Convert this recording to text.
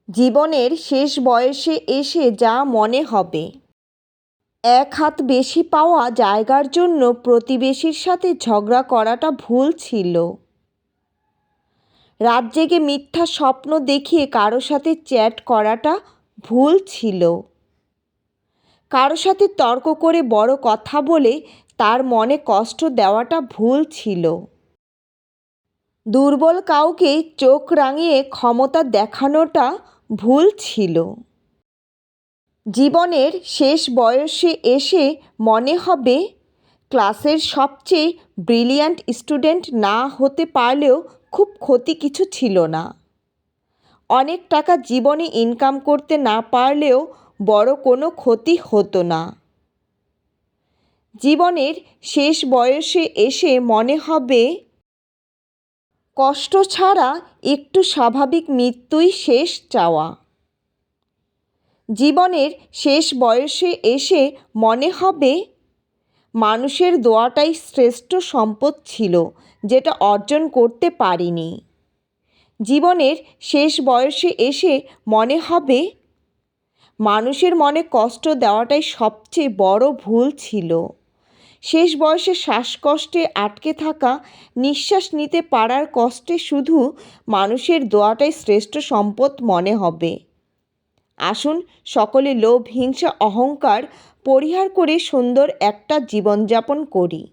জীবনের শেষ বয়সে এসে যা মনে হবে, এক হাত বেশি পাওয়া জায়গার জন্য প্রতিবেশীর সাথে ঝগড়া করাটা ভুল ছিল। রাত জেগে মিথ্যা স্বপ্ন দেখিয়ে কারো সাথে চ্যাট করাটা ভুল ছিল। কারো সাথে তর্ক করে বড় কথা বলে তার মনে কষ্ট দেওয়াটা ভুল ছিল। দুর্বল কাউকে চোখ রাঙিয়ে ক্ষমতা দেখানোটা ভুল ছিল। জীবনের শেষ বয়সে এসে মনে হবে, ক্লাসের সবচেয়ে ব্রিলিয়ান্ট স্টুডেন্ট না হতে পারলেও খুব ক্ষতি কিছু ছিল না। অনেক টাকা জীবনে ইনকাম করতে না পারলেও বড় কোনো ক্ষতি হতো না। জীবনের শেষ বয়সে এসে মনে হবে, কষ্ট ছাড়া একটু স্বাভাবিক মৃত্যুই শেষ চাওয়া। জীবনের শেষ বয়সে এসে মনে হবে, মানুষের দোয়াটাই শ্রেষ্ঠ সম্পদ ছিল যেটা অর্জন করতে পারিনি। জীবনের শেষ বয়সে এসে মনে হবে, মানুষের মনে কষ্ট দেওয়াটাই সবচেয়ে বড় ভুল ছিল। শেষ বয়সে শ্বাসকষ্টে আটকে থাকা, নিঃশ্বাস নিতে পারার কষ্টে শুধু মানুষের দোয়াটাই শ্রেষ্ঠ সম্পদ মনে হবে। আসুন সকলে লোভ, হিংসা, অহংকার পরিহার করে সুন্দর একটা জীবনযাপন করি।